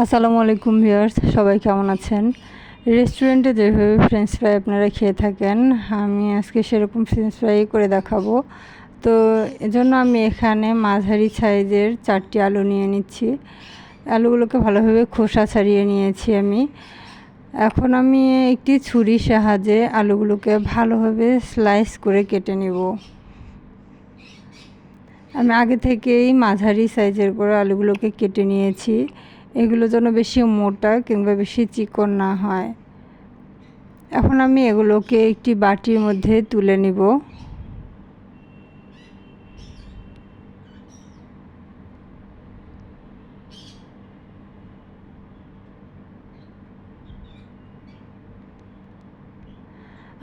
আসসালামু আলাইকুম ভিউয়ার্স, সবাই কেমন আছেন? রেস্টুরেন্টে যেভাবে ফ্রেঞ্চ ফ্রাই আপনারা খেয়ে থাকেন, আমি আজকে সেরকম ফ্রেঞ্চ ফ্রাই করে দেখাবো। তো এজন্য আমি এখানে মাঝারি সাইজের 4টি আলু নিয়ে নিচ্ছি। আলুগুলোকে ভালোভাবে খোসা ছাড়িয়ে নিয়েছি আমি। এখন আমি একটি ছুরির সাহায্যে আলুগুলোকে ভালোভাবে স্লাইস করে কেটে নেব। আমি আগে থেকেই মাঝারি সাইজের করে আলুগুলোকে কেটে নিয়েছি। এগুলো যেন বেশি মোটা কিংবা বেশি চিকন না হয়। এখন আমি এগুলোকে একটি বাটির মধ্যে তুলে নিব।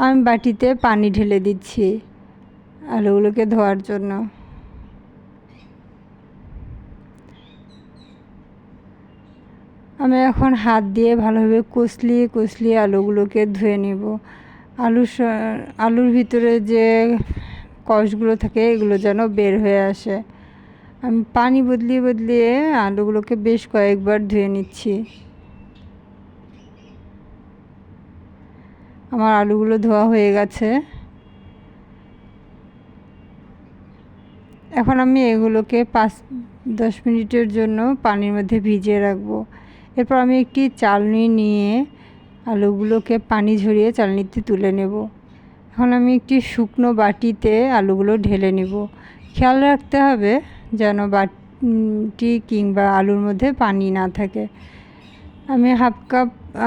আমি বাটিতে পানি ঢেলে দিচ্ছি আলুগুলোকে ধোয়ার জন্য। আমি এখন হাত দিয়ে ভালোভাবে কষলিয়ে আলুগুলোকে ধুয়ে নেব। আলুর ভিতরে যে কষগুলো থাকে এগুলো যেন বের হয়ে আসে। আমি পানি বদলিয়ে আলুগুলোকে বেশ কয়েকবার ধুয়ে নিচ্ছি। আমার আলুগুলো ধোয়া হয়ে গেছে। এখন আমি এগুলোকে 5-10 মিনিটের জন্য পানির মধ্যে ভিজিয়ে রাখবো। এরপর আমি একটি চালনি নিয়ে আলুগুলোকে পানি ঝরিয়ে চালনিতে তুলে নেব। এখন আমি একটি শুকনো বাটিতে আলুগুলো ঢেলে নেব। খেয়াল রাখতে হবে যেন বাটি কিংবা আলুর মধ্যে পানি না থাকে। আমি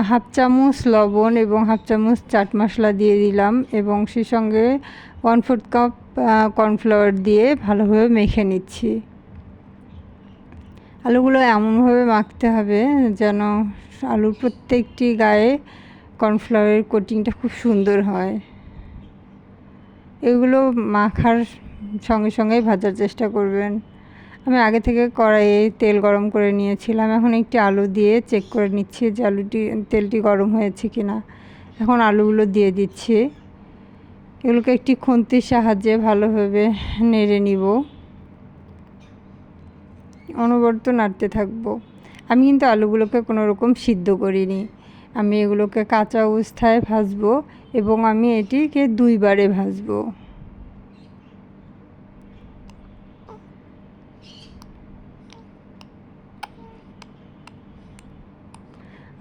হাফ চামচ লবণ এবং হাফ চামচ চাট মশলা দিয়ে দিলাম এবং সেই সঙ্গে 1/4 কাপ কর্নফ্লাওয়ার দিয়ে ভালোভাবে মেখে নিচ্ছি। আলুগুলো এমনভাবে মাখতে হবে যেন আলুর প্রত্যেকটি গায়ে কর্নফ্লাওয়ারের কোটিংটা খুব সুন্দর হয়। এগুলো মাখার সঙ্গে ভাজার চেষ্টা করবেন। আমি আগে থেকে কড়াইয়ে তেল গরম করে নিয়েছিলাম। এখন একটি আলু দিয়ে চেক করে নিচ্ছি যে তেলটি গরম হয়েছে কিনা। এখন আলুগুলো দিয়ে দিচ্ছি। এগুলোকে একটি খুন্তির সাহায্যে ভালোভাবে নেড়ে নিব। অনবরত নাড়তে থাকবো। আমি কিন্তু আলুগুলোকে কোনো রকম সিদ্ধ করিনি। আমি এগুলোকে কাঁচা অবস্থায় ভাজবো এবং আমি এটিকে 2 বারে ভাজবো।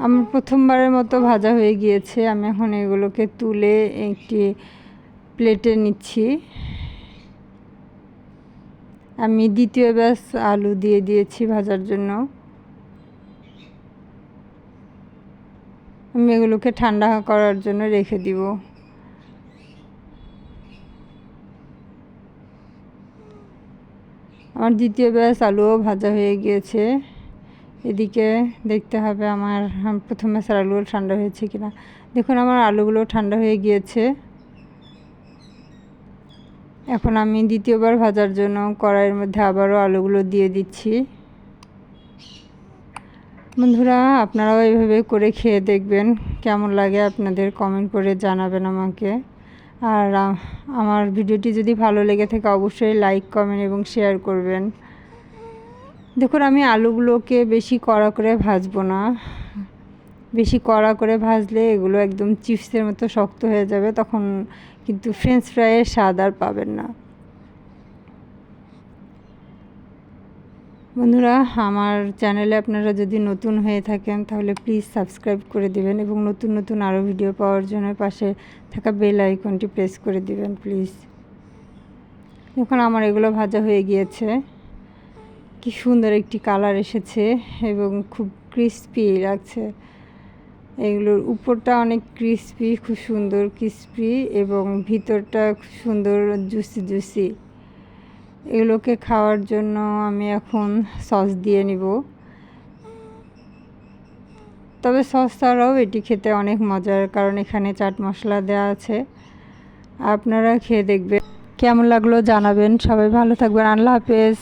আমার প্রথমবারের মতো ভাজা হয়ে গিয়েছে। আমি এখন এগুলোকে তুলে একটি প্লেটে নিচ্ছি। আমি দ্বিতীয় ব্যাচ আলু দিয়ে দিয়েছি ভাজার জন্য। আমি এগুলোকে ঠান্ডা করার জন্য রেখে দিব। আমার দ্বিতীয় ব্যাচ আলুও ভাজা হয়ে গিয়েছে। এদিকে দেখতে হবে আমার প্রথম ব্যাচের আলুগুলো ঠান্ডা হয়েছে কিনা। দেখুন আমার আলুগুলো ঠান্ডা হয়ে গিয়েছে। এখন আমি দ্বিতীয়বার ভাজার জন্য কড়াইয়ের মধ্যে আবারও আলুগুলো দিয়ে দিচ্ছি। বন্ধুরা, আপনারাও এইভাবে করে খেয়ে দেখবেন, কেমন লাগে আপনাদের কমেন্ট করে জানাবেন আমাকে। আর আমার ভিডিওটি যদি ভালো লেগে থাকে অবশ্যই লাইক, কমেন্ট এবং শেয়ার করবেন। দেখুন আমি আলুগুলোকে বেশি কড়া করে ভাজবো না। বেশি কড়া করে ভাজলে এগুলো একদম চিপসের মতো শক্ত হয়ে যাবে, তখন কিন্তু ফ্রেঞ্চ ফ্রাইয়ের স্বাদ আর পাবেন না। বন্ধুরা, আমার চ্যানেলে আপনারা যদি নতুন হয়ে থাকেন তাহলে প্লিজ সাবস্ক্রাইব করে দিবেন এবং নতুন আরও ভিডিও পাওয়ার জন্য পাশে থাকা বেল আইকনটি প্রেস করে দিবেন প্লিজ। এখন আমার এগুলো ভাজা হয়ে গিয়েছে। কি সুন্দর একটি কালার এসেছে এবং খুব ক্রিস্পি লাগছে। এগুলোর উপরটা অনেক ক্রিস্পি, খুব সুন্দর ক্রিস্পি এবং ভিতরটা খুব সুন্দর জুসি। এগুলোকে খাওয়ার জন্য আমি এখন সস দিয়ে নিব। তবে সস ছাড়াও এটি খেতে অনেক মজার, কারণ এখানে চাট মশলা দেওয়া আছে। আপনারা খেয়ে দেখবেন, কেমন লাগলো জানাবেন। সবাই ভালো থাকবেন। আল্লাহ হাফেজ।